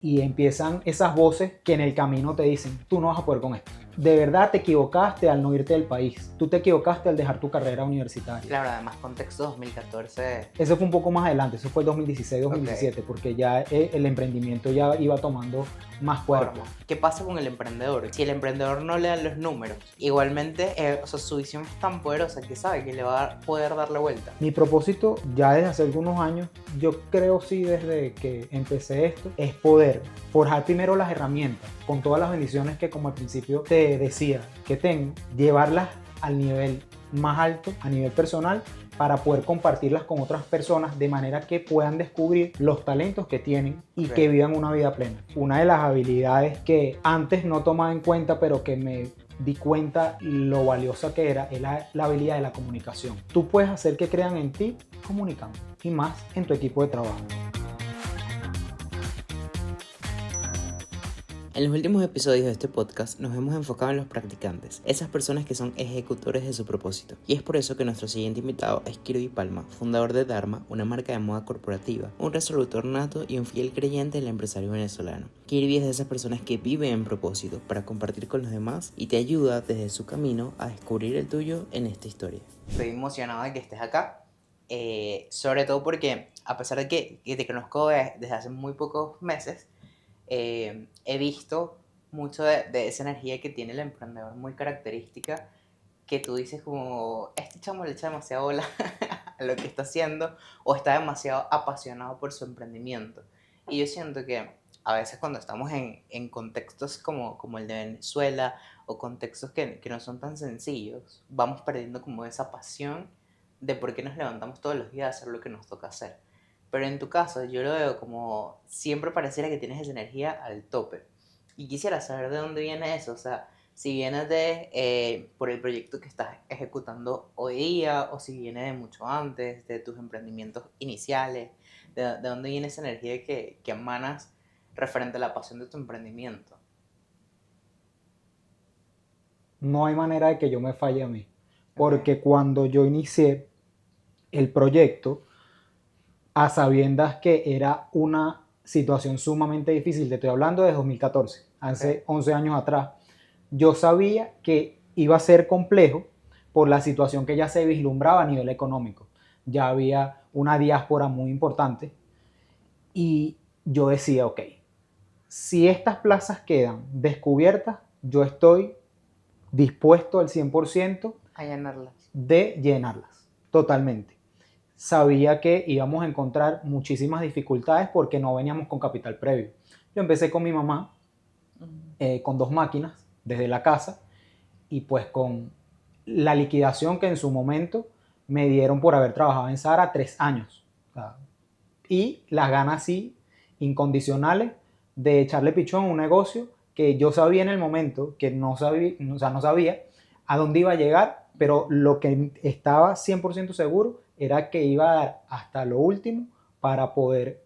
y empiezan esas voces que en el camino te dicen, tú no vas a poder con esto. De verdad te equivocaste al no irte del país. Tú te equivocaste al dejar tu carrera universitaria. Claro, además contexto 2014. Eso fue un poco más adelante, eso fue 2016, 2017, porque ya el emprendimiento ya iba tomando más cuerpo. ¿Qué pasa con el emprendedor? Si el emprendedor no le dan los números, igualmente, su visión es tan poderosa que sabe que le va a poder dar la vuelta. Mi propósito ya desde hace algunos años, yo creo sí desde que empecé esto, es poder forjar primero las herramientas con todas las bendiciones que como al principio te decía que tengo, llevarlas al nivel más alto, a nivel personal, para poder compartirlas con otras personas de manera que puedan descubrir los talentos que tienen y que vivan una vida plena. Una de las habilidades que antes no tomaba en cuenta, pero que me di cuenta lo valiosa que era, es la habilidad de la comunicación. Tú puedes hacer que crean en ti comunicando, y más en tu equipo de trabajo. En los últimos episodios de este podcast nos hemos enfocado en los practicantes, esas personas que son ejecutores de su propósito. Y es por eso que nuestro siguiente invitado es Kirby Palma, fundador de Dharma, una marca de moda corporativa, un resolutor nato y un fiel creyente del empresario venezolano. Kirby es de esas personas que viven en propósito para compartir con los demás y te ayuda desde su camino a descubrir el tuyo en esta historia. Estoy emocionado de que estés acá, sobre todo porque a pesar de que te conozco desde hace muy pocos meses, he visto mucho de esa energía que tiene el emprendedor muy característica, que tú dices como, este chamo le echa demasiado bola a lo que está haciendo o está demasiado apasionado por su emprendimiento. Y yo siento que a veces cuando estamos en contextos como el de Venezuela o contextos que no son tan sencillos, vamos perdiendo como esa pasión de por qué nos levantamos todos los días a hacer lo que nos toca hacer. Pero en tu caso, yo lo veo como siempre pareciera que tienes esa energía al tope. Y quisiera saber de dónde viene eso. O sea, si viene por el proyecto que estás ejecutando hoy día, o si viene de mucho antes, de tus emprendimientos iniciales, de dónde viene esa energía que emanas referente a la pasión de tu emprendimiento. No hay manera de que yo me falle a mí, porque cuando yo inicié el proyecto, a sabiendas que era una situación sumamente difícil, te estoy hablando de 2014, hace 11 años atrás, yo sabía que iba a ser complejo por la situación que ya se vislumbraba a nivel económico. Ya había una diáspora muy importante y yo decía, ok, si estas plazas quedan descubiertas, yo estoy dispuesto al 100% a llenarlas. De llenarlas, totalmente. Sabía que íbamos a encontrar muchísimas dificultades porque no veníamos con capital previo. Yo empecé con mi mamá, con 2 máquinas desde la casa y pues con la liquidación que en su momento me dieron por haber trabajado en Zara 3 años. O sea, y las ganas sí incondicionales de echarle pichón a un negocio que yo sabía en el momento que no sabía, o sea, no sabía a dónde iba a llegar, pero lo que estaba 100% seguro era que iba a dar hasta lo último para poder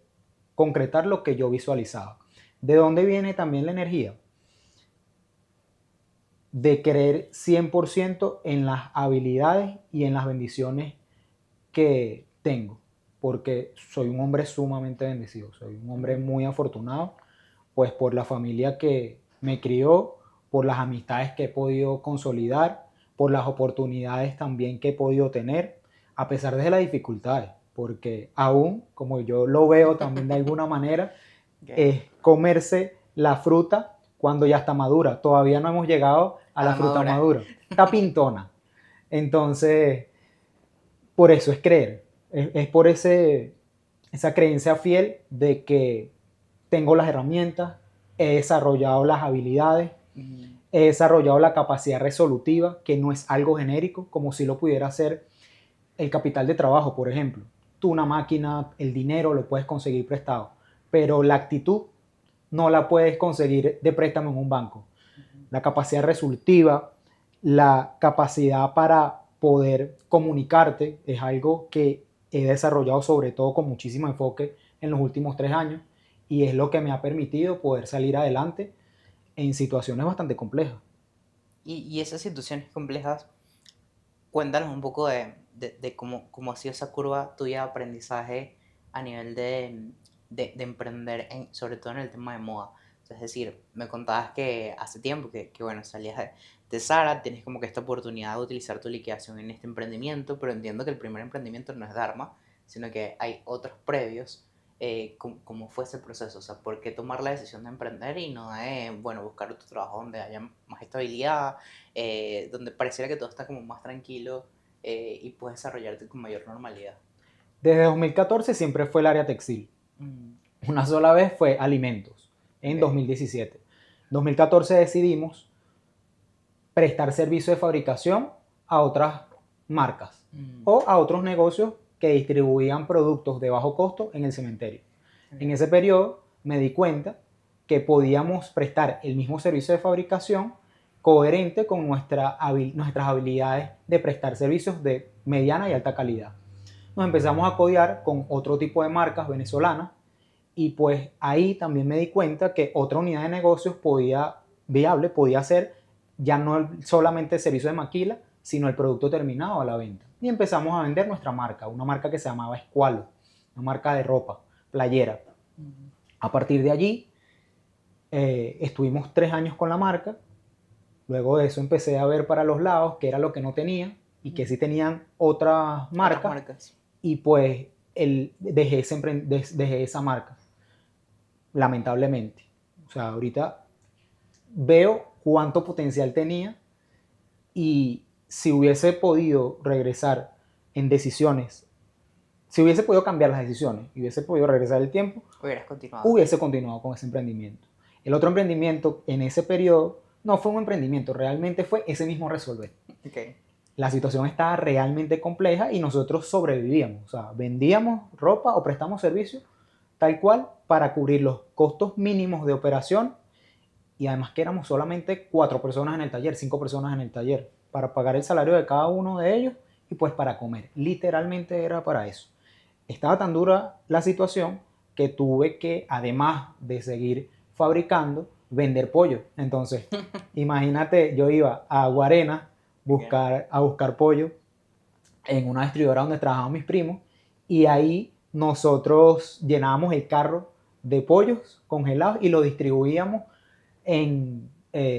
concretar lo que yo visualizaba. ¿De dónde viene también la energía? De creer 100% en las habilidades y en las bendiciones que tengo, porque soy un hombre sumamente bendecido, soy un hombre muy afortunado, pues por la familia que me crió, por las amistades que he podido consolidar, por las oportunidades también que he podido tener, a pesar de las dificultades, porque aún, como yo lo veo también de alguna manera, es comerse la fruta cuando ya está madura. Todavía no hemos llegado a la fruta madura. Está pintona. Entonces, por eso es creer. Es por esa creencia fiel de que tengo las herramientas, he desarrollado las habilidades, he desarrollado la capacidad resolutiva, que no es algo genérico, como si lo pudiera hacer el capital de trabajo, por ejemplo. Tú una máquina, el dinero lo puedes conseguir prestado, pero la actitud no la puedes conseguir de préstamo en un banco. La capacidad resolutiva, la capacidad para poder comunicarte es algo que he desarrollado sobre todo con muchísimo enfoque en los últimos 3 años y es lo que me ha permitido poder salir adelante en situaciones bastante complejas. Y esas situaciones complejas, cuéntanos un poco de cómo ha sido esa curva tuya de aprendizaje a nivel de de emprender, sobre todo en el tema de moda. Es decir, me contabas que hace tiempo que bueno, salías de Zara, tienes como que esta oportunidad de utilizar tu liquidación en este emprendimiento, pero entiendo que el primer emprendimiento no es Dharma, sino que hay otros previos. ¿Cómo fue ese proceso? O sea, ¿por qué tomar la decisión de emprender y no de, bueno, buscar otro trabajo donde haya más estabilidad, donde pareciera que todo está como más tranquilo y puedes desarrollarte con mayor normalidad? Desde 2014 siempre fue el área textil. Una sola vez fue alimentos, en 2017. En 2014 decidimos prestar servicio de fabricación a otras marcas o a otros negocios que distribuían productos de bajo costo en el cementerio. En ese periodo me di cuenta que podíamos prestar el mismo servicio de fabricación coherente con nuestras habilidades de prestar servicios de mediana y alta calidad. Nos empezamos a codear con otro tipo de marcas venezolanas y pues ahí también me di cuenta que otra unidad de negocios podía ser ya no solamente el servicio de maquila, sino el producto terminado a la venta. Y empezamos a vender nuestra marca, una marca que se llamaba Escualo, una marca de ropa, playera. A partir de allí, estuvimos 3 años con la marca. Luego de eso empecé a ver para los lados qué era lo que no tenía y que sí tenían otras marcas. Y pues dejé esa marca, lamentablemente. O sea, ahorita veo cuánto potencial tenía y si hubiese podido regresar en decisiones, si hubiese podido cambiar las decisiones y hubiese podido regresar el tiempo, hubiese continuado con ese emprendimiento. El otro emprendimiento en ese periodo no fue un emprendimiento, realmente fue ese mismo resolver. Okay. La situación estaba realmente compleja y nosotros sobrevivíamos, o sea, vendíamos ropa o prestamos servicios tal cual para cubrir los costos mínimos de operación y además que éramos solamente 4 personas en el taller, 5 personas en el taller, para pagar el salario de cada uno de ellos y pues para comer. Literalmente era para eso. Estaba tan dura la situación que tuve que, además de seguir fabricando, vender pollo. Entonces, imagínate, yo iba a Guarena a buscar pollo en una distribuidora donde trabajaban mis primos y ahí nosotros llenábamos el carro de pollos congelados y lo distribuíamos en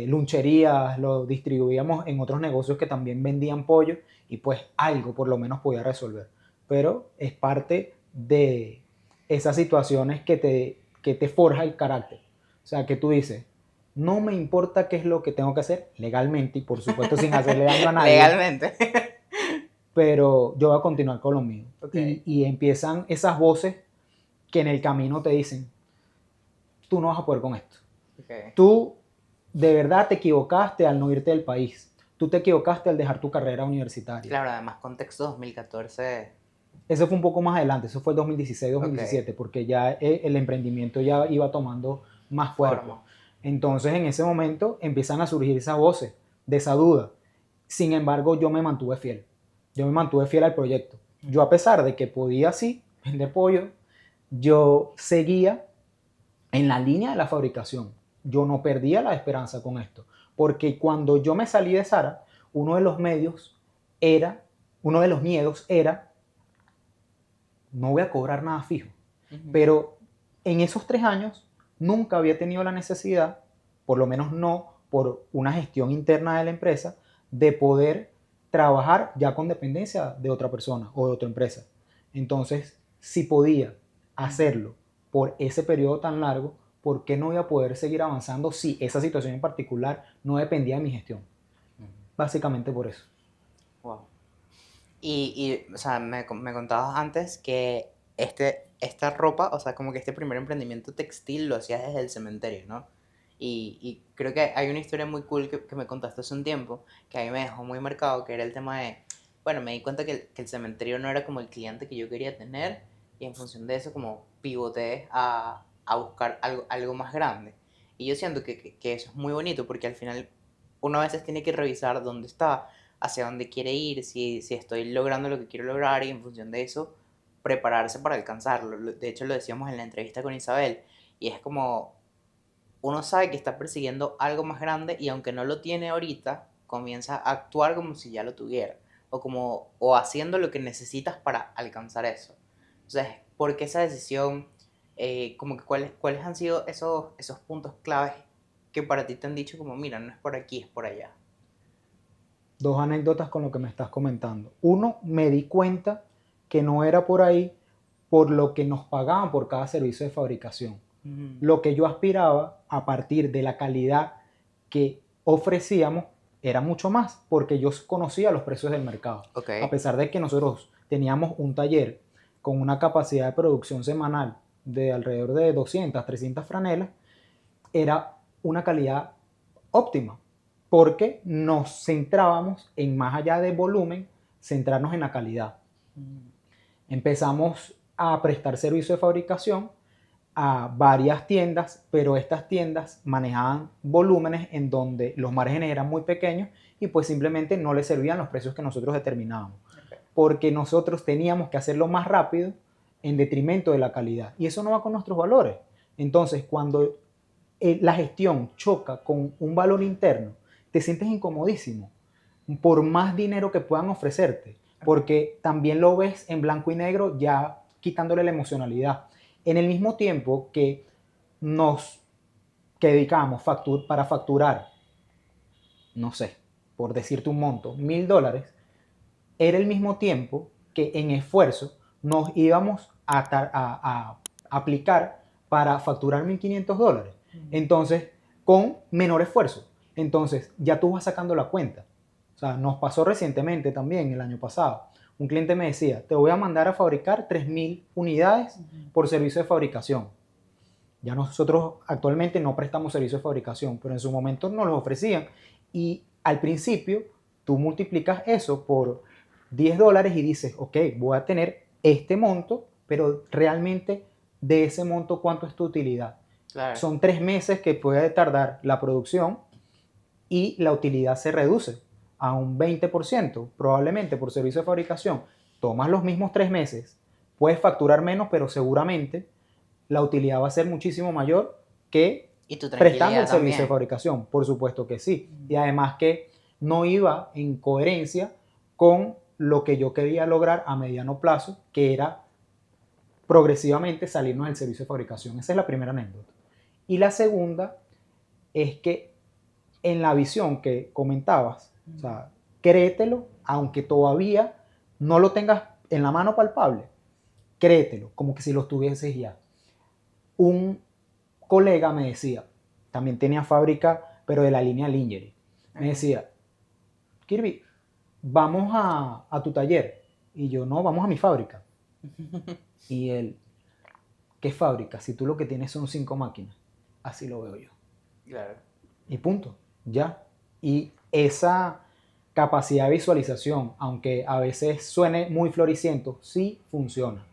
luncherías, lo distribuíamos en otros negocios que también vendían pollo y pues algo por lo menos podía resolver. Pero es parte de esas situaciones que te forja el carácter. O sea, que tú dices, no me importa qué es lo que tengo que hacer legalmente y por supuesto sin hacerle daño a nadie. Legalmente. Pero yo voy a continuar con lo mío. Okay. Y empiezan esas voces que en el camino te dicen, tú no vas a poder con esto. Okay. Tú de verdad te equivocaste al no irte del país. Tú te equivocaste al dejar tu carrera universitaria. Claro, además contexto 2014. Eso fue un poco más adelante, eso fue el 2016-2017, okay. Porque ya el emprendimiento ya iba tomando más cuerpo. Entonces en ese momento empiezan a surgir esas voces de esa duda. Sin embargo, yo me mantuve fiel. Yo me mantuve fiel al proyecto. Yo, a pesar de que podía sí vender pollo, yo seguía en la línea de la fabricación. Yo no perdía la esperanza con esto. Porque cuando yo me salí de Zara, uno de los miedos era, no voy a cobrar nada fijo. Pero en esos 3 años nunca había tenido la necesidad, por lo menos no por una gestión interna de la empresa, de poder trabajar ya con dependencia de otra persona o de otra empresa. Entonces, si podía hacerlo por ese periodo tan largo, ¿por qué no iba a poder seguir avanzando si esa situación en particular no dependía de mi gestión? Básicamente por eso. Wow. Y o sea, me contabas antes que esta ropa, o sea, como que este primer emprendimiento textil lo hacías desde el cementerio, ¿no? Y creo que hay una historia muy cool que me contaste hace un tiempo, que a mí me dejó muy marcado, que era el tema de, bueno, me di cuenta que el cementerio no era como el cliente que yo quería tener, y en función de eso como pivoté a buscar algo más grande. Y yo siento que eso es muy bonito, porque al final uno a veces tiene que revisar dónde está, hacia dónde quiere ir, si estoy logrando lo que quiero lograr, y en función de eso prepararse para alcanzarlo. De hecho lo decíamos en la entrevista con Isabel, y es como uno sabe que está persiguiendo algo más grande y aunque no lo tiene ahorita, comienza a actuar como si ya lo tuviera o haciendo lo que necesitas para alcanzar eso. Entonces, ¿por qué esa decisión como que cuáles han sido esos puntos claves que para ti te han dicho como, mira, no es por aquí, es por allá. Dos anécdotas con lo que me estás comentando. Uno, me di cuenta que no era por ahí por lo que nos pagaban por cada servicio de fabricación. Lo que yo aspiraba a partir de la calidad que ofrecíamos era mucho más, porque yo conocía los precios del mercado. Okay. A pesar de que nosotros teníamos un taller con una capacidad de producción semanal de alrededor de 200, 300 franelas, era una calidad óptima, porque nos centrábamos en, más allá del volumen, centrarnos en la calidad. Empezamos a prestar servicio de fabricación a varias tiendas, pero estas tiendas manejaban volúmenes en donde los márgenes eran muy pequeños y pues simplemente no les servían los precios que nosotros determinábamos. Okay. Porque nosotros teníamos que hacerlo más rápido en detrimento de la calidad. Y eso no va con nuestros valores. Entonces, cuando la gestión choca con un valor interno, te sientes incomodísimo por más dinero que puedan ofrecerte, porque también lo ves en blanco y negro, ya quitándole la emocionalidad. En el mismo tiempo que dedicamos para facturar, no sé, por decirte un monto, $1,000, era el mismo tiempo que en esfuerzo nos íbamos a aplicar para facturar $1,500. Entonces, con menor esfuerzo. Entonces, ya tú vas sacando la cuenta. O sea, nos pasó recientemente también, el año pasado. Un cliente me decía, te voy a mandar a fabricar 3,000 unidades por servicio de fabricación. Ya nosotros actualmente no prestamos servicio de fabricación, pero en su momento nos los ofrecían. Y al principio, tú multiplicas eso por $10 y dices, ok, voy a tener este monto, pero realmente de ese monto, ¿cuánto es tu utilidad? Claro. Son 3 meses que puede tardar la producción y la utilidad se reduce a un 20%, probablemente por servicio de fabricación. Tomas los mismos 3 meses, puedes facturar menos, pero seguramente la utilidad va a ser muchísimo mayor que prestando el servicio de fabricación. Por supuesto que sí. Y además que no iba en coherencia con lo que yo quería lograr a mediano plazo, que era progresivamente salirnos del servicio de fabricación. Esa es la primera anécdota. Y la segunda es que en la visión que comentabas, o sea, créetelo, aunque todavía no lo tengas en la mano palpable, créetelo, como que si lo tuvieses ya. Un colega me decía, también tenía fábrica, pero de la línea Lingerie, me decía, Kirby, vamos a tu taller. Y yo, no, vamos a mi fábrica. Y él, ¿qué fábrica? Si tú lo que tienes son 5 máquinas. Así lo veo yo. Claro. Y punto, ya. Y esa capacidad de visualización, aunque a veces suene muy floriciento, sí funciona.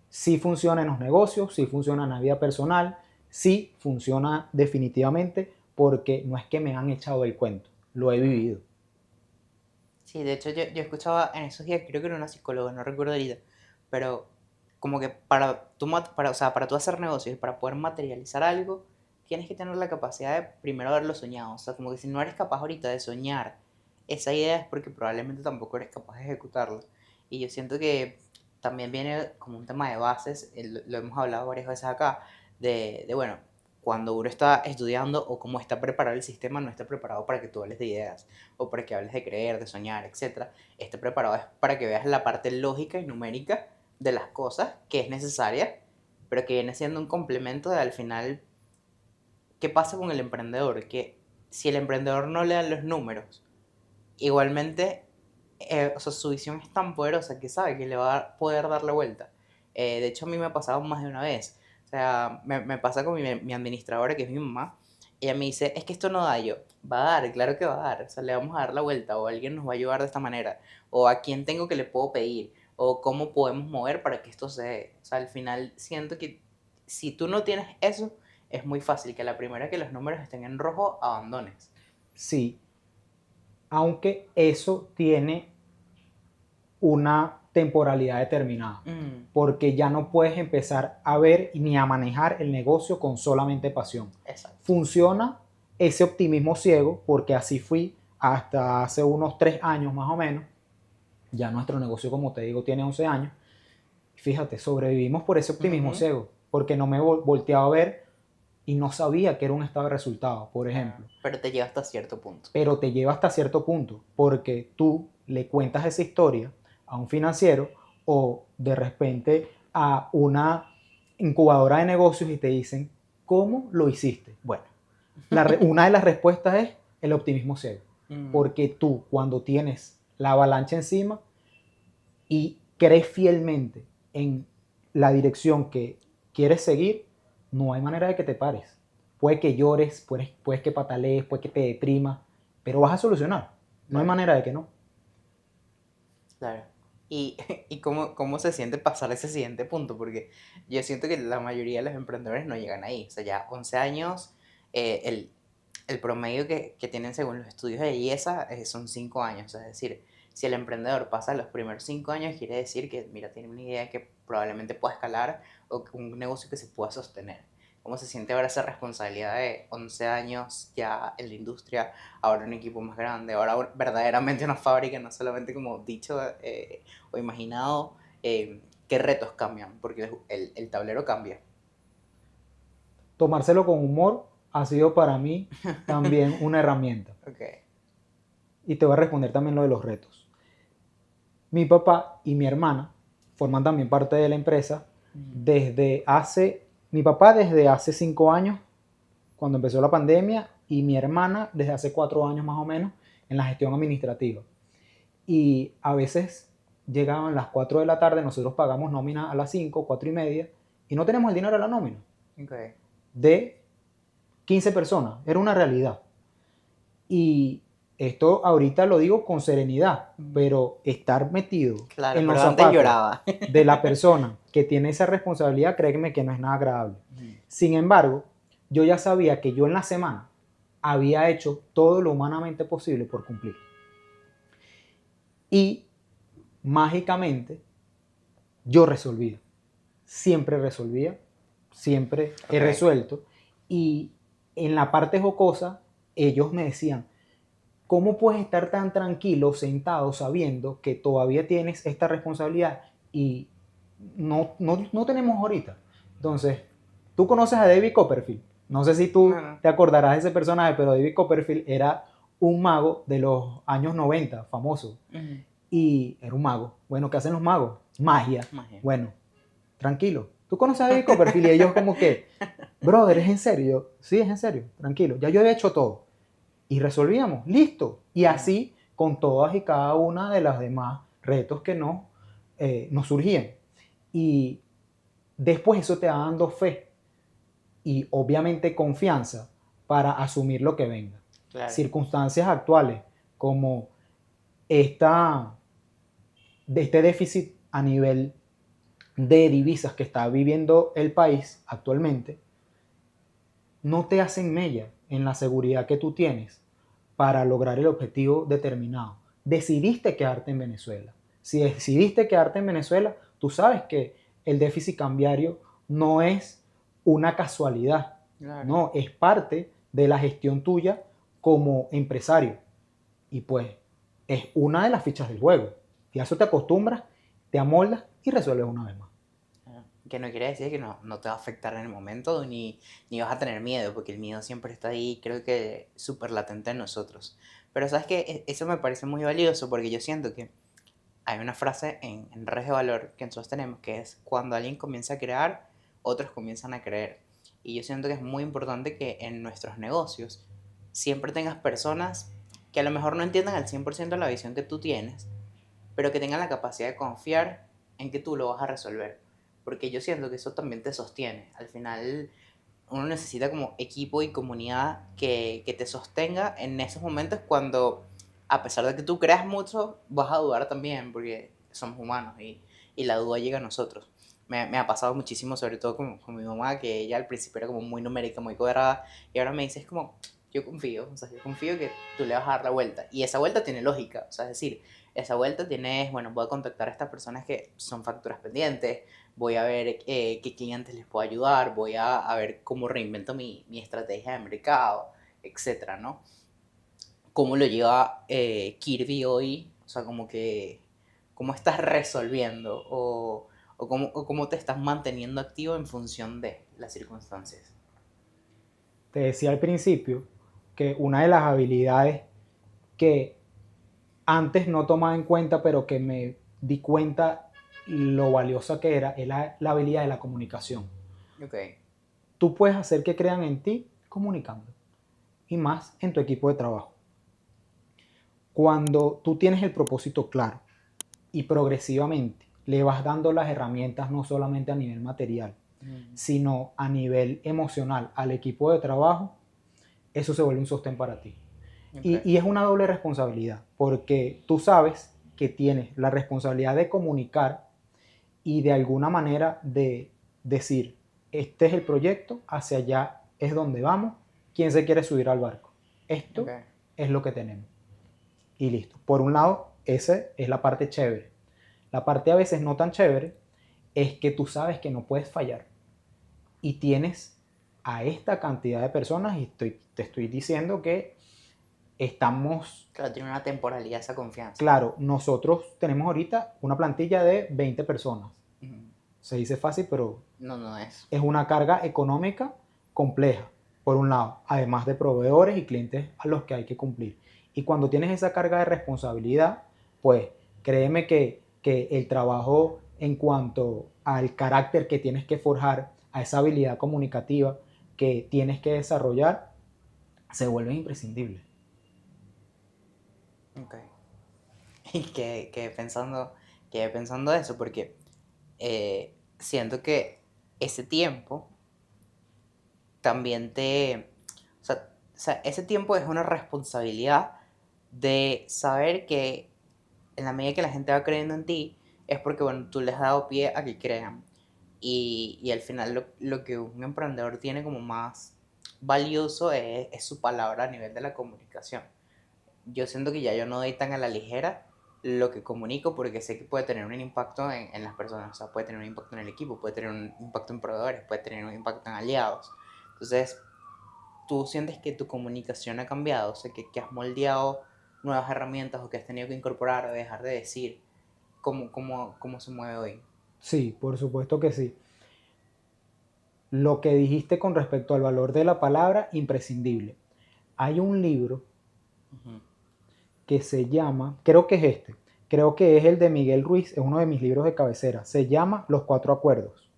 Sí funciona en los negocios, sí funciona en la vida personal, sí funciona definitivamente, porque no es que me han echado el cuento, lo he vivido. Sí, de hecho yo escuchaba en esos días, creo que era una psicóloga, no recuerdo ahorita, pero como que para tú hacer negocios y para poder materializar algo, tienes que tener la capacidad de primero haberlo soñado. O sea, como que si no eres capaz ahorita de soñar esa idea es porque probablemente tampoco eres capaz de ejecutarla. Y yo siento que también viene como un tema de bases, lo hemos hablado varias veces acá, bueno, cuando uno está estudiando o cómo está preparado el sistema, no está preparado para que tú hables de ideas o para que hables de creer, de soñar, etc. Está preparado es para que veas la parte lógica y numérica de las cosas que es necesaria, pero que viene siendo un complemento de al final, ¿qué pasa con el emprendedor? Que si el emprendedor no le dan los números, igualmente, o sea, su visión es tan poderosa que sabe que le va a poder dar la vuelta. De hecho, a mí me ha pasado más de una vez. O sea, me pasa con mi administradora, que es mi mamá. Ella me dice, es que esto no da yo. Va a dar, claro que va a dar. O sea, le vamos a dar la vuelta. O alguien nos va a ayudar de esta manera. O a quién tengo que le puedo pedir. O cómo podemos mover para que esto se dé. O sea, al final siento que si tú no tienes eso, es muy fácil que a la primera que los números estén en rojo, abandones. Sí, aunque eso tiene una temporalidad determinada, porque ya no puedes empezar a ver ni a manejar el negocio con solamente pasión. Exacto. Funciona ese optimismo ciego, porque así fui hasta hace unos 3 años más o menos. Ya nuestro negocio, como te digo, tiene 11 años. Fíjate, sobrevivimos por ese optimismo ciego, porque no me volteaba a ver y no sabía que era un estado de resultados, por ejemplo. Pero te lleva hasta cierto punto. Pero te lleva hasta cierto punto, porque tú le cuentas esa historia a un financiero o de repente a una incubadora de negocios y te dicen, ¿cómo lo hiciste? Bueno, una de las respuestas es el optimismo ciego, porque tú cuando tienes la avalancha encima y crees fielmente en la dirección que quieres seguir, no hay manera de que te pares. Puede que llores, puedes que patalees, puede que te deprimas, pero vas a solucionar. No hay manera de que no. Claro. ¿Y, y cómo se siente pasar ese siguiente punto? Porque yo siento que la mayoría de los emprendedores no llegan ahí. O sea, ya 11 años, el promedio que tienen según los estudios de belleza son 5 años. Es decir, si el emprendedor pasa los primeros 5 años, quiere decir que, mira, tiene una idea que probablemente pueda escalar o un negocio que se pueda sostener. ¿Cómo se siente ahora esa responsabilidad de 11 años ya en la industria, ahora un equipo más grande, ahora verdaderamente una fábrica, no solamente como dicho o imaginado? ¿Qué retos cambian? Porque el tablero cambia. Tomárselo con humor ha sido para mí también una herramienta. Okay. Y te voy a responder también lo de los retos. Mi papá y mi hermana forman también parte de la empresa mi papá desde hace 5 años, cuando empezó la pandemia, y mi hermana desde hace 4 años más o menos en la gestión administrativa. Y a veces llegaban las 4 de la tarde, nosotros pagamos nómina a las 5, 4 y media, y no tenemos el dinero de la nómina. Okay. De 15 personas, era una realidad. Y esto ahorita lo digo con serenidad, pero estar metido Claro, en los pero antes zapatos lloraba. de la persona que tiene esa responsabilidad, créeme que no es nada agradable. Sin embargo, yo ya sabía que yo en la semana había hecho todo lo humanamente posible por cumplir. Y mágicamente yo resolvía. Siempre resolvía, siempre he resuelto. Y en la parte jocosa, ellos me decían, ¿cómo puedes estar tan tranquilo, sentado, sabiendo que todavía tienes esta responsabilidad y no tenemos ahorita? Entonces, tú conoces a David Copperfield. No sé si tú te acordarás de ese personaje, pero David Copperfield era un mago de los años 90, famoso. Y era un mago. Bueno, ¿qué hacen los magos? Magia. Bueno, tranquilo. Tú conoces a David Copperfield y ellos como que, brother, ¿es en serio? Sí, es en serio, tranquilo. Ya yo había hecho todo. Y resolvíamos, listo. Y así con todas y cada una de las demás retos que nos surgían. Y después eso te va dando fe y obviamente confianza para asumir lo que venga. Claro. Circunstancias actuales como este déficit a nivel de divisas que está viviendo el país actualmente, no te hacen mella en la seguridad que tú tienes para lograr el objetivo determinado. Decidiste quedarte en Venezuela. Si decidiste quedarte en Venezuela, tú sabes que el déficit cambiario no es una casualidad, claro. No, es parte de la gestión tuya como empresario. Y pues es una de las fichas del juego. Y a eso te acostumbras, te amoldas y resuelves una vez más. Que no quiere decir que no te va a afectar en el momento ni vas a tener miedo, porque el miedo siempre está ahí, creo que súper latente en nosotros. Pero sabes que eso me parece muy valioso porque yo siento que hay una frase en Redes de Valor que nosotros tenemos que es: cuando alguien comienza a crear, otros comienzan a creer. Y yo siento que es muy importante que en nuestros negocios siempre tengas personas que a lo mejor no entiendan al 100% la visión que tú tienes, pero que tengan la capacidad de confiar en que tú lo vas a resolver. Porque yo siento que eso también te sostiene. Al final uno necesita como equipo y comunidad que te sostenga en esos momentos cuando, a pesar de que tú creas mucho, vas a dudar también, porque somos humanos y la duda llega a nosotros. Me ha pasado muchísimo, sobre todo con mi mamá, que ella al principio era como muy numérica, muy cuadrada, y ahora me dice, es como, yo confío que tú le vas a dar la vuelta. Y esa vuelta tiene lógica, o sea, es decir, esa vuelta tiene, bueno, voy a contactar a estas personas que son facturas pendientes, voy a ver qué clientes les puedo ayudar, voy a ver cómo reinvento mi estrategia de mercado, etcétera, ¿no? ¿Cómo lo lleva Kirby hoy? O sea, como que, ¿cómo estás resolviendo? O o cómo te estás manteniendo activo en función de las circunstancias? Te decía al principio que una de las habilidades que antes no tomaba en cuenta, pero que me di cuenta lo valiosa que era, es la habilidad de la comunicación. Ok. Tú puedes hacer que crean en ti comunicando, y más en tu equipo de trabajo. Cuando tú tienes el propósito claro y progresivamente le vas dando las herramientas no solamente a nivel material, sino a nivel emocional al equipo de trabajo, eso se vuelve un sostén para ti. Okay. Y es una doble responsabilidad, porque tú sabes que tienes la responsabilidad de comunicar y de alguna manera de decir, este es el proyecto, hacia allá es donde vamos, ¿quién se quiere subir al barco? Esto es lo que tenemos. Y listo. Por un lado, esa es la parte chévere. La parte a veces no tan chévere es que tú sabes que no puedes fallar y tienes a esta cantidad de personas y te estoy diciendo que estamos... Claro, tiene una temporalidad esa confianza. Claro, nosotros tenemos ahorita una plantilla de 20 personas. Se dice fácil, pero no es. Es una carga económica compleja, por un lado, además de proveedores y clientes a los que hay que cumplir. Y cuando tienes esa carga de responsabilidad, pues créeme que el trabajo en cuanto al carácter que tienes que forjar, a esa habilidad comunicativa que tienes que desarrollar, se vuelve imprescindible. Ok. Y quedé pensando eso, porque siento que ese tiempo también o sea, ese tiempo es una responsabilidad de saber que en la medida que la gente va creyendo en ti, es porque, bueno, tú les has dado pie a que crean. Y al final lo que un emprendedor tiene como más valioso es su palabra a nivel de la comunicación. Yo siento que ya yo no doy tan a la ligera lo que comunico porque sé que puede tener un impacto en las personas, o sea, puede tener un impacto en el equipo, puede tener un impacto en proveedores, puede tener un impacto en aliados. Entonces, tú sientes que tu comunicación ha cambiado, o sea, que has moldeado nuevas herramientas o que has tenido que incorporar o dejar de decir. ¿Cómo se mueve hoy? Sí, por supuesto que sí. Lo que dijiste con respecto al valor de la palabra, imprescindible. Hay un libro que se llama, creo que es creo que es el de Miguel Ruiz, es uno de mis libros de cabecera, se llama Los Cuatro Acuerdos.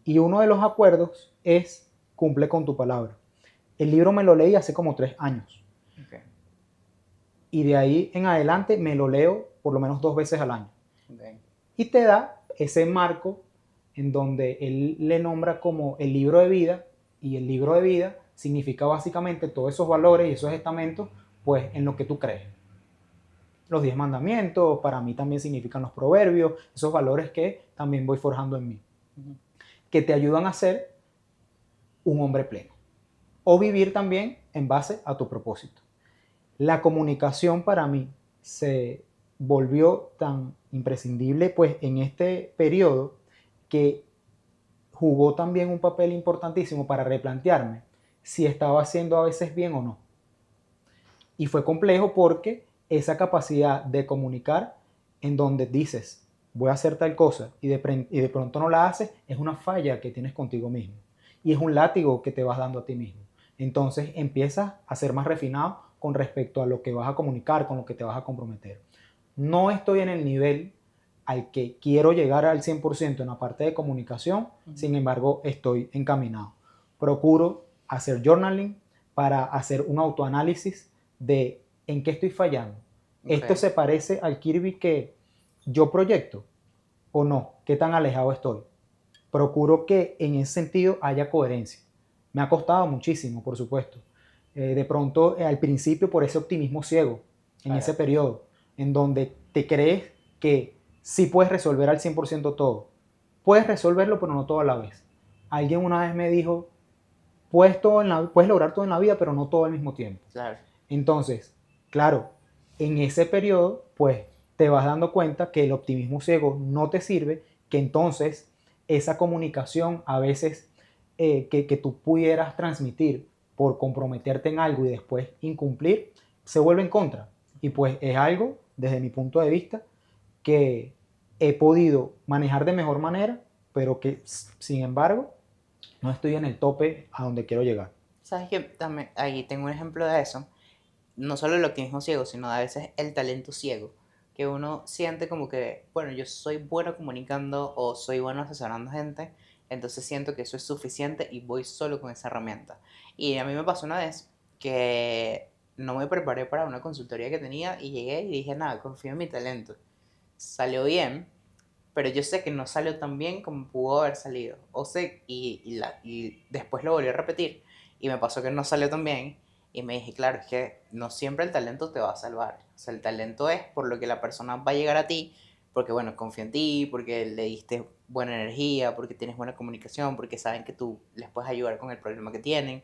Y uno de los acuerdos es cumple con tu palabra. El libro me lo leí hace como 3 años. Okay. Y de ahí en adelante me lo leo por lo menos 2 veces al año. Okay. Y te da ese marco en donde él le nombra como el libro de vida, y el libro de vida significa básicamente todos esos valores y esos estamentos, pues en lo que tú crees. Los 10 mandamientos, para mí también significan los proverbios, esos valores que también voy forjando en mí, que te ayudan a ser un hombre pleno o vivir también en base a tu propósito. La comunicación para mí se volvió tan imprescindible pues en este periodo que jugó también un papel importantísimo para replantearme si estaba haciendo a veces bien o no. Y fue complejo porque esa capacidad de comunicar en donde dices, voy a hacer tal cosa y de pronto no la haces, es una falla que tienes contigo mismo. Y es un látigo que te vas dando a ti mismo. Entonces empiezas a ser más refinado con respecto a lo que vas a comunicar, con lo que te vas a comprometer. No estoy en el nivel al que quiero llegar al 100% en la parte de comunicación, sin embargo estoy encaminado. Procuro hacer journaling para hacer un autoanálisis de en qué estoy fallando. Okay. ¿Esto se parece al Kirby que yo proyecto o no? ¿Qué tan alejado estoy? Procuro que en ese sentido haya coherencia. Me ha costado muchísimo, por supuesto. De pronto, al principio, por ese optimismo ciego, en ese periodo, en donde te crees que sí puedes resolver al 100% todo. Puedes resolverlo, pero no todo a la vez. Alguien una vez me dijo, puedes lograr todo en la vida, pero no todo al mismo tiempo. Claro. Entonces, claro, en ese periodo, pues te vas dando cuenta que el optimismo ciego no te sirve, que entonces esa comunicación a veces que tú pudieras transmitir por comprometerte en algo y después incumplir, se vuelve en contra. Y pues es algo, desde mi punto de vista, que he podido manejar de mejor manera, pero que sin embargo no estoy en el tope a donde quiero llegar. ¿Sabes qué? También, ahí tengo un ejemplo de eso. No solo el optimismo ciego, sino a veces el talento ciego. Que uno siente como que, bueno, yo soy bueno comunicando o soy bueno asesorando gente, entonces siento que eso es suficiente y voy solo con esa herramienta. Y a mí me pasó una vez que no me preparé para una consultoría que tenía y llegué y dije, nada, confío en mi talento. Salió bien, pero yo sé que no salió tan bien como pudo haber salido. O sé, y después lo volví a repetir y me pasó que no salió tan bien y me dije, claro, es que no siempre el talento te va a salvar. O sea, el talento es por lo que la persona va a llegar a ti, porque bueno, confía en ti, porque le diste buena energía, porque tienes buena comunicación, porque saben que tú les puedes ayudar con el problema que tienen,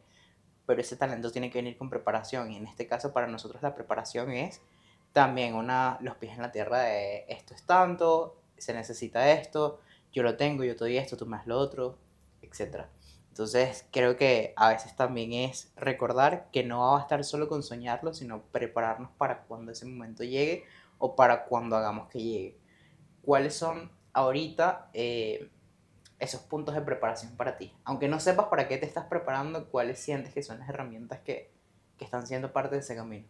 pero ese talento tiene que venir con preparación y en este caso para nosotros la preparación es también los pies en la tierra de esto es tanto, se necesita esto, yo lo tengo, yo te doy esto, tú me das lo otro, etcétera. Entonces creo que a veces también es recordar que no va a bastar solo con soñarlo, sino prepararnos para cuando ese momento llegue o para cuando hagamos que llegue. ¿Cuáles son ahorita esos puntos de preparación para ti? Aunque no sepas para qué te estás preparando, ¿cuáles sientes que son las herramientas que están siendo parte de ese camino?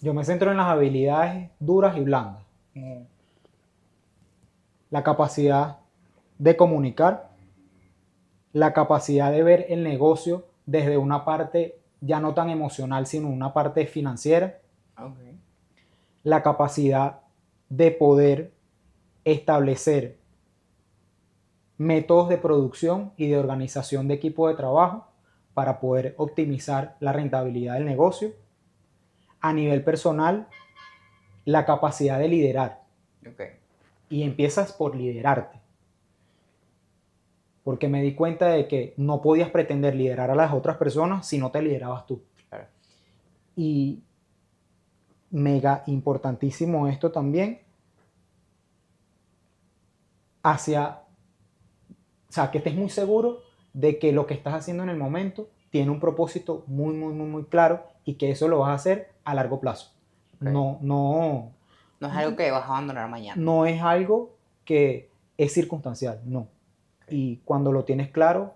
Yo me centro en las habilidades duras y blandas. La capacidad de comunicar, la capacidad de ver el negocio desde una parte ya no tan emocional, sino una parte financiera, Okay. la capacidad de poder establecer métodos de producción y de organización de equipo de trabajo para poder optimizar la rentabilidad del negocio. A nivel personal, la capacidad de liderar. Okay. Y empiezas por liderarte. Porque me di cuenta de que no podías pretender liderar a las otras personas si no te liderabas tú. Claro. Y mega importantísimo esto también o sea, que estés muy seguro de que lo que estás haciendo en el momento tiene un propósito muy, muy, muy, muy claro y que eso lo vas a hacer a largo plazo. Okay. No No es algo que vas a abandonar mañana. no es algo que es circunstancial, no. Okay. Y cuando lo tienes claro,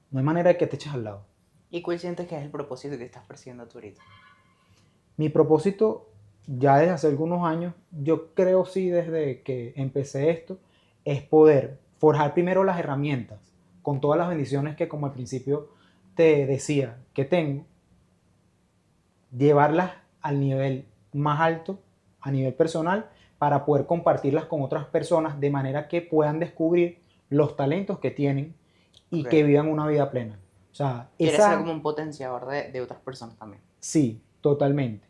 no hay manera de que te eches al lado. ¿Y cuál sientes que es el propósito que estás persiguiendo tú ahorita? Mi propósito, ya desde hace algunos años, yo creo sí desde que empecé esto, es poder forjar primero las herramientas, con todas las bendiciones que como al principio te decía que tengo, llevarlas al nivel más alto, a nivel personal, para poder compartirlas con otras personas de manera que puedan descubrir los talentos que tienen y Okay. que vivan una vida plena. O sea, Quieres ser como un potenciador de otras personas también. Sí, totalmente.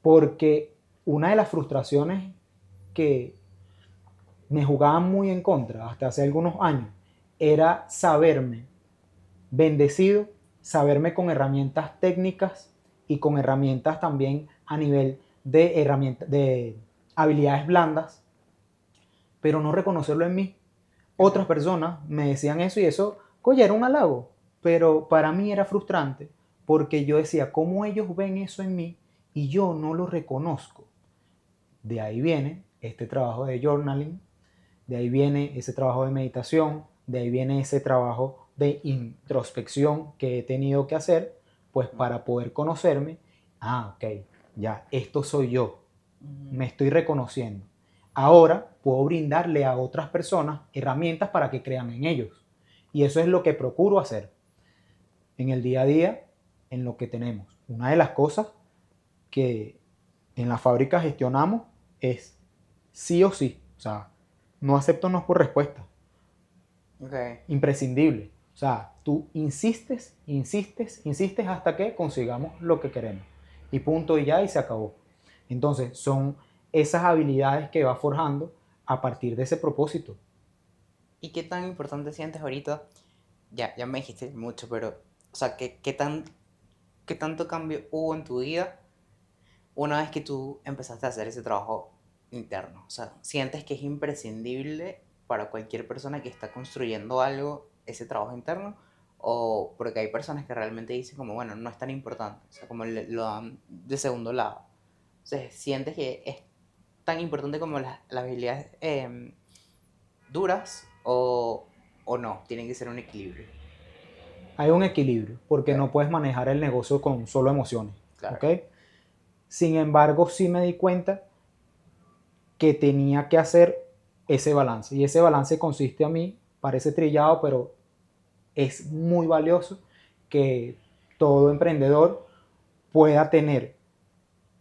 Porque una de las frustraciones que me jugaban muy en contra hasta hace algunos años era saberme bendecido, saberme con herramientas técnicas y con herramientas también a nivel de habilidades blandas, pero no reconocerlo en mí. Otras personas me decían eso y eso, oye, era un halago, pero para mí era frustrante porque yo decía, ¿cómo ellos ven eso en mí y yo no lo reconozco? De ahí viene este trabajo de journaling, de ahí viene ese trabajo de meditación, de ahí viene ese trabajo de introspección que he tenido que hacer, pues para poder conocerme. Ok, ya, esto soy yo, me estoy reconociendo. Ahora puedo brindarle a otras personas herramientas para que crean en ellos. Y eso es lo que procuro hacer en el día a día, en lo que tenemos. Una de las cosas que en la fábrica gestionamos es sí o sí. O sea, no acepto no por respuesta. Okay. Imprescindible. O sea, tú insistes, insistes, insistes hasta que consigamos lo que queremos. Y punto y ya y se acabó. Entonces, son esas habilidades que va forjando a partir de ese propósito. ¿Y qué tan importante sientes ahorita? Ya me dijiste mucho, pero, o sea, ¿qué tanto cambio hubo en tu vida una vez que tú empezaste a hacer ese trabajo interno? O sea, ¿sientes que es imprescindible para cualquier persona que está construyendo algo ese trabajo interno? O porque hay personas que realmente dicen como, bueno, no es tan importante, o sea, como lo dan de segundo lado. O Entonces, ¿sientes que es tan importante como las habilidades duras o no? Tienen que ser un equilibrio. Hay un equilibrio, porque Ok, no puedes manejar el negocio con solo emociones, claro. ¿ok? Sin embargo, sí me di cuenta que tenía que hacer ese balance. Y ese balance consiste a mí, parece trillado, pero es muy valioso que todo emprendedor pueda tener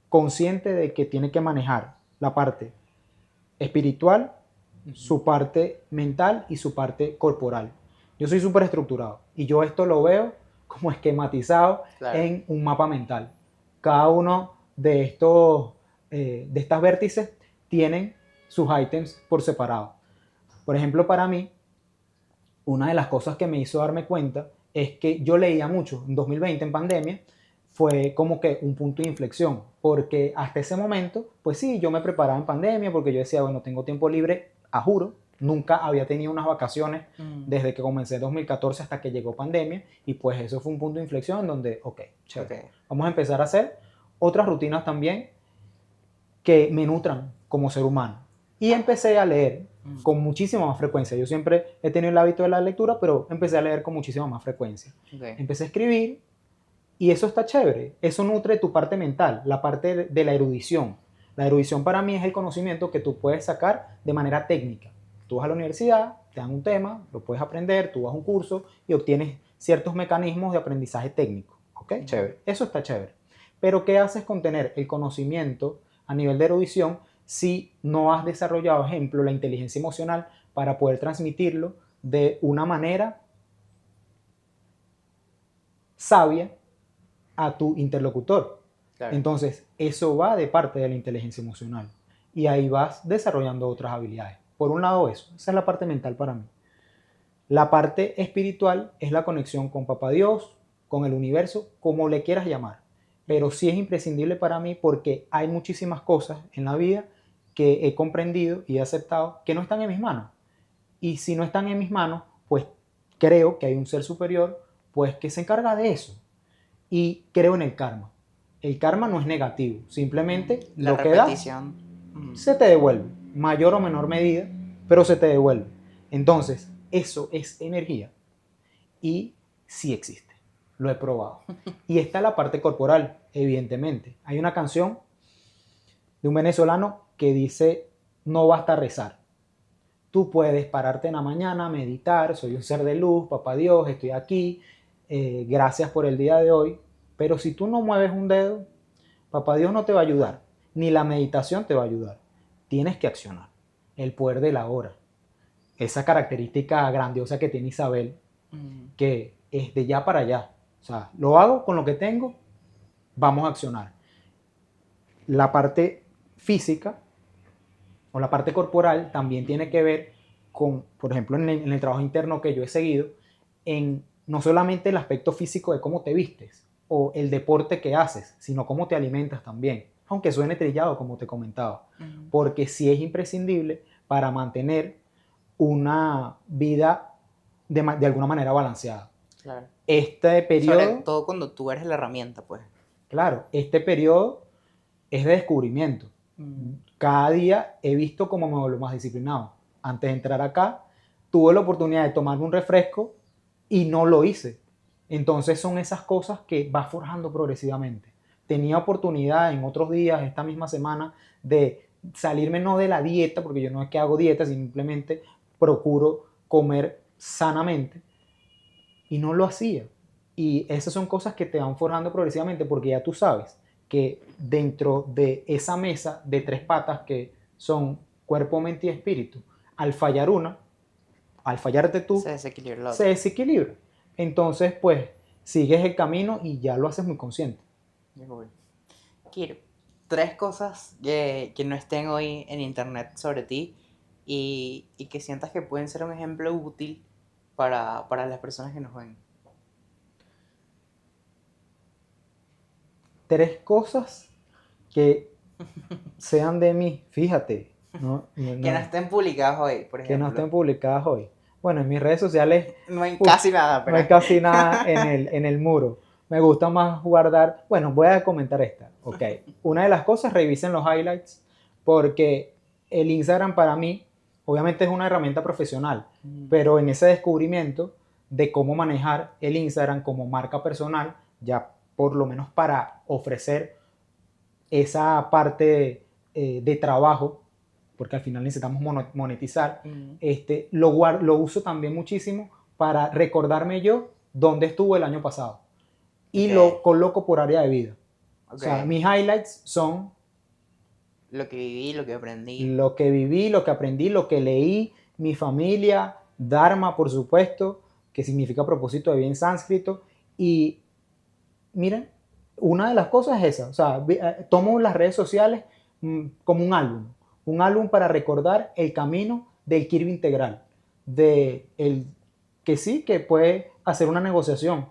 consciente de que tiene que manejar la parte espiritual, su parte mental y su parte corporal. Yo soy súper estructurado y yo esto lo veo como esquematizado Claro. en un mapa mental. Cada uno de de estas vértices tienen sus ítems por separado. Por ejemplo, para mí, una de las cosas que me hizo darme cuenta es que yo leía mucho. En 2020, en pandemia, fue como que un punto de inflexión, porque hasta ese momento, pues sí, yo me preparaba en pandemia porque yo decía, bueno, tengo tiempo libre, a juro, nunca había tenido unas vacaciones desde que comencé en 2014 hasta que llegó pandemia, y pues eso fue un punto de inflexión donde, ok, chévere, Ok. vamos a empezar a hacer otras rutinas también que me nutran como ser humano. Y empecé a leer con muchísima más frecuencia. Yo siempre he tenido el hábito de la lectura, pero empecé a leer con muchísima más frecuencia. Ok. Empecé a escribir y eso está chévere. Eso nutre tu parte mental, la parte de la erudición. La erudición para mí es el conocimiento que tú puedes sacar de manera técnica. Tú vas a la universidad, te dan un tema, lo puedes aprender, tú vas a un curso y obtienes ciertos mecanismos de aprendizaje técnico. ¿Ok? Chévere. Eso está chévere. Pero ¿qué haces con tener el conocimiento a nivel de erudición si no has desarrollado, ejemplo, la inteligencia emocional para poder transmitirlo de una manera sabia a tu interlocutor? Claro. Entonces, eso va de parte de la inteligencia emocional. Y ahí vas desarrollando otras habilidades. Por un lado eso, esa es la parte mental para mí. La parte espiritual es la conexión con Papá Dios, con el universo, como le quieras llamar. Pero sí es imprescindible para mí porque hay muchísimas cosas en la vida que he comprendido y he aceptado que no están en mis manos. Y si no están en mis manos, pues creo que hay un ser superior pues que se encarga de eso. Y creo en el karma. El karma no es negativo, simplemente La lo que das repetición. se te devuelve, mayor o menor medida, pero se te devuelve. Entonces, eso es energía y sí existe, lo he probado. Y está la parte corporal, evidentemente. Hay una canción de un venezolano que dice, no basta rezar. Tú puedes pararte en la mañana, meditar, soy un ser de luz, papá Dios, estoy aquí, gracias por el día de hoy, pero si tú no mueves un dedo, papá Dios no te va a ayudar, ni la meditación te va a ayudar. Tienes que accionar. El poder de la hora. Esa característica grandiosa que tiene Isabel, que es de ya para allá. O sea, lo hago con lo que tengo, vamos a accionar. La parte física o la parte corporal también tiene que ver con, por ejemplo, en el trabajo interno que yo he seguido, en no solamente el aspecto físico de cómo te vistes o el deporte que haces, sino cómo te alimentas también, aunque suene trillado como te comentaba, porque sí es imprescindible para mantener una vida de alguna manera balanceada. Claro. Este Sobre periodo, todo cuando tú eres la herramienta, pues. claro, este periodo es de descubrimiento. Cada día he visto cómo me vuelvo más disciplinado. Antes de entrar acá, tuve la oportunidad de tomarme un refresco y no lo hice. Entonces son esas cosas que vas forjando progresivamente. Tenía oportunidad en otros días, esta misma semana, de salirme no de la dieta, porque yo no es que hago dieta, simplemente procuro comer sanamente, y no lo hacía. Y esas son cosas que te van forjando progresivamente porque ya tú sabes que dentro de esa mesa de tres patas que son cuerpo, mente y espíritu, al fallar una, al fallarte Se tú, desequilibra la se otra. desequilibra. Entonces, pues, sigues el camino y ya lo haces muy consciente. Quiero tres cosas que no estén hoy en internet sobre ti y que sientas que pueden ser un ejemplo útil para las personas que nos ven. Tres cosas que sean de mí, fíjate, Que no estén publicadas hoy, por que no ejemplo. estén publicadas hoy. Bueno, en mis redes sociales No hay casi nada, no hay pero... casi nada en el muro. Me gusta más guardar. Bueno, voy a comentar esta. Ok. Una de las cosas, revisen los highlights, porque el Instagram para mí, obviamente es una herramienta profesional, pero en ese descubrimiento de cómo manejar el Instagram como marca personal, ya por lo menos para ofrecer esa parte de trabajo, porque al final necesitamos monetizar, lo uso también muchísimo para recordarme yo dónde estuve el año pasado. Y lo coloco por área de vida. O sea, mis highlights son lo que viví, lo que aprendí. Lo que viví, lo que aprendí, lo que leí, mi familia, Dharma, por supuesto, que significa propósito de vida en sánscrito. Y miren, una de las cosas es esa. O sea, tomo las redes sociales como un álbum para recordar el camino del Kirby integral, de el que sí, que puede hacer una negociación,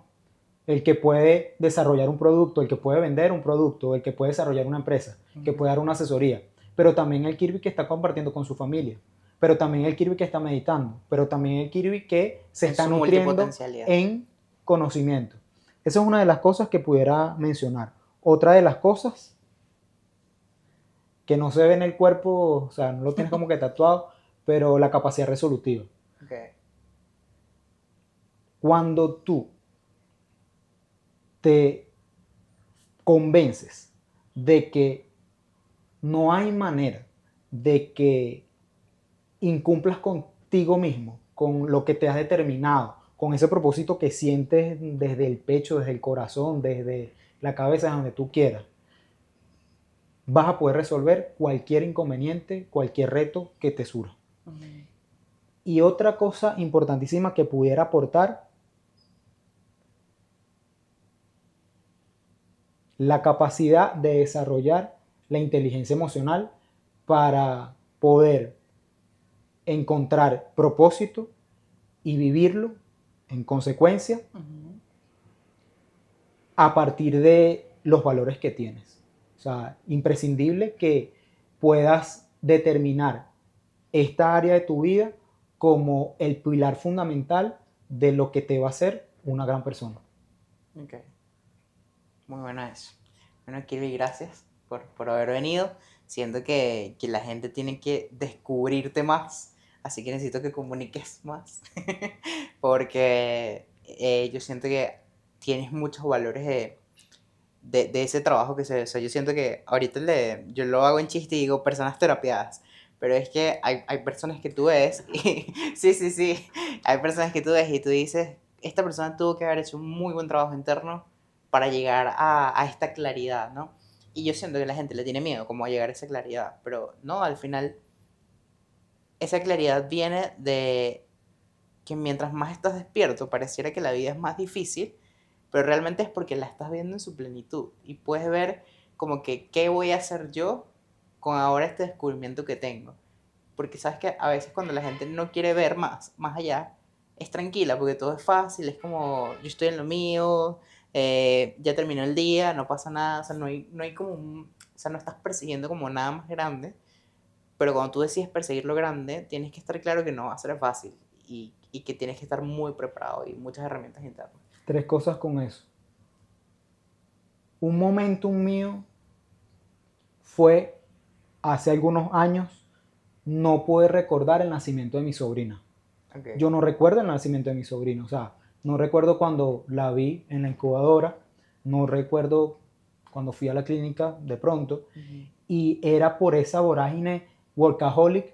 el que puede desarrollar un producto, el que puede vender un producto, el que puede desarrollar una empresa, que puede dar una asesoría, pero también el Kirby que está compartiendo con su familia, pero también el Kirby que está meditando, pero también el Kirby que se está nutriendo en conocimiento. Esa es una de las cosas que pudiera mencionar. Otra de las cosas que no se ve en el cuerpo, o sea, no lo tienes como que tatuado, pero la capacidad resolutiva. Okay. Cuando tú te convences de que no hay manera de que incumplas contigo mismo, con lo que te has determinado, con ese propósito que sientes desde el pecho, desde el corazón, desde la cabeza, donde tú quieras, vas a poder resolver cualquier inconveniente, cualquier reto que te surja. Y otra cosa importantísima que pudiera aportar, la capacidad de desarrollar la inteligencia emocional para poder encontrar propósito y vivirlo en consecuencia a partir de los valores que tienes. O sea, imprescindible que puedas determinar esta área de tu vida como el pilar fundamental de lo que te va a hacer una gran persona. Ok. Muy bueno eso. Bueno, Kirby, gracias por haber venido. Siento que la gente tiene que descubrirte más, así que necesito que comuniques más, porque yo siento que tienes muchos valores de ese trabajo que se... O sea, yo siento que ahorita yo lo hago en chiste y digo personas terapiadas, pero es que hay personas que tú ves y... sí, hay personas que tú ves y tú dices, esta persona tuvo que haber hecho un muy buen trabajo interno para llegar a esta claridad, ¿no? Y yo siento que la gente le tiene miedo como a llegar a esa claridad, pero no, al final esa claridad viene de que mientras más estás despierto pareciera que la vida es más difícil, pero realmente es porque la estás viendo en su plenitud y puedes ver como que qué voy a hacer yo con ahora este descubrimiento que tengo. Porque sabes que a veces cuando la gente no quiere ver más allá, es tranquila porque todo es fácil, es como yo estoy en lo mío, ya terminó el día, no pasa nada, o sea, no hay como o sea, no estás persiguiendo como nada más grande, pero cuando tú decides perseguir lo grande, tienes que estar claro que no va a ser fácil y que tienes que estar muy preparado y muchas herramientas internas. 3 cosas con eso. Un momentum mío fue hace algunos años no poder recordar el nacimiento de mi sobrina. Okay. Yo no recuerdo el nacimiento de mi sobrina, o sea, no recuerdo cuando la vi en la incubadora, no recuerdo cuando fui a la clínica de pronto, y era por esa vorágine workaholic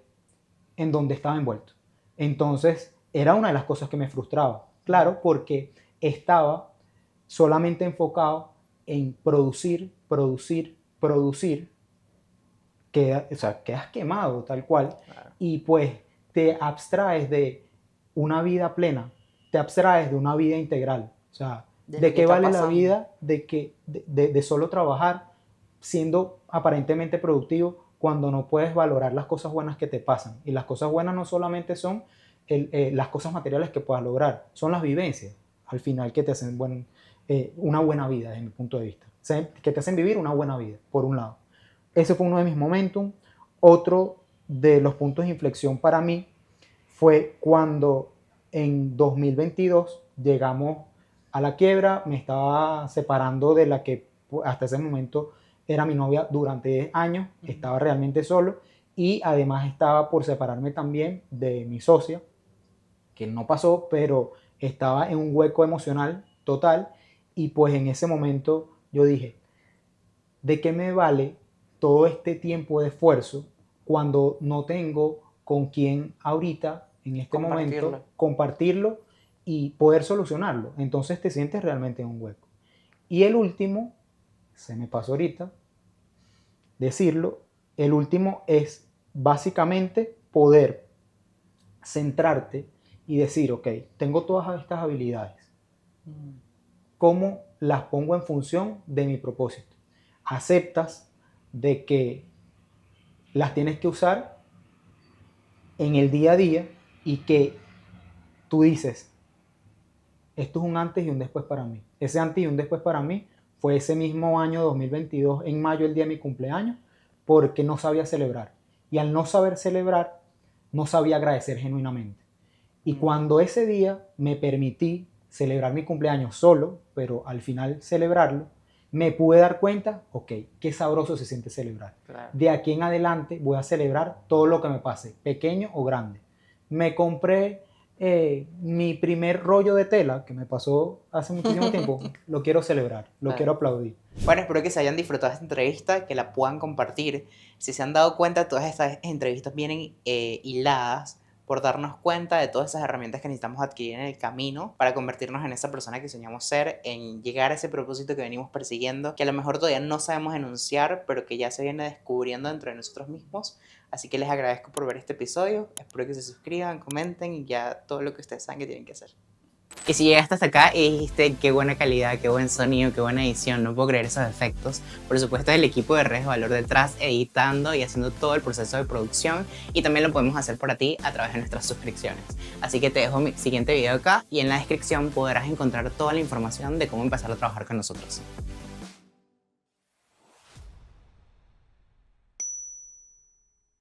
en donde estaba envuelto. Entonces, era una de las cosas que me frustraba, claro, porque estaba solamente enfocado en producir, o sea, quedas quemado tal cual, claro. Y pues te abstraes de una vida plena, te abstraes de una vida integral, o sea, ¿de qué vale la vida de solo trabajar siendo aparentemente productivo cuando no puedes valorar las cosas buenas que te pasan? Y las cosas buenas no solamente son las cosas materiales que puedas lograr, son las vivencias al final que te hacen una buena vida desde mi punto de vista, o sea, que te hacen vivir una buena vida, por un lado. Ese fue uno de mis momentum. Otro de los puntos de inflexión para mí fue cuando en 2022 llegamos a la quiebra, me estaba separando de la que hasta ese momento era mi novia durante 10 años, estaba realmente solo y además estaba por separarme también de mi socia, que no pasó, pero estaba en un hueco emocional total y pues en ese momento yo dije, ¿de qué me vale todo este tiempo de esfuerzo cuando no tengo con quién ahorita, en este momento, compartirlo y poder solucionarlo? Entonces te sientes realmente en un hueco. Y el último, se me pasó ahorita decirlo, el último es básicamente poder centrarte y decir, ok, tengo todas estas habilidades, ¿cómo las pongo en función de mi propósito? Aceptas de que las tienes que usar en el día a día y que tú dices, esto es un antes y un después para mí. Ese antes y un después para mí fue ese mismo año 2022, en mayo, el día de mi cumpleaños, porque no sabía celebrar. Y al no saber celebrar, no sabía agradecer genuinamente. Y cuando ese día me permití celebrar mi cumpleaños solo, pero al final celebrarlo, me pude dar cuenta, ok, qué sabroso se siente celebrar. Claro. De aquí en adelante voy a celebrar todo lo que me pase, pequeño o grande. Me compré mi primer rollo de tela, que me pasó hace muchísimo tiempo, lo quiero celebrar, lo quiero aplaudir. Bueno, espero que se hayan disfrutado de esta entrevista, que la puedan compartir. Si se han dado cuenta, todas estas entrevistas vienen hiladas por darnos cuenta de todas esas herramientas que necesitamos adquirir en el camino para convertirnos en esa persona que soñamos ser, en llegar a ese propósito que venimos persiguiendo, que a lo mejor todavía no sabemos enunciar, pero que ya se viene descubriendo dentro de nosotros mismos. Así que les agradezco por ver este episodio, espero que se suscriban, comenten y ya todo lo que ustedes saben que tienen que hacer. Y si llegaste hasta acá y dijiste qué buena calidad, qué buen sonido, qué buena edición, no puedo creer esos efectos, por supuesto es el equipo de Redes Valor detrás editando y haciendo todo el proceso de producción, y también lo podemos hacer para ti a través de nuestras suscripciones. Así que te dejo mi siguiente video acá y en la descripción podrás encontrar toda la información de cómo empezar a trabajar con nosotros.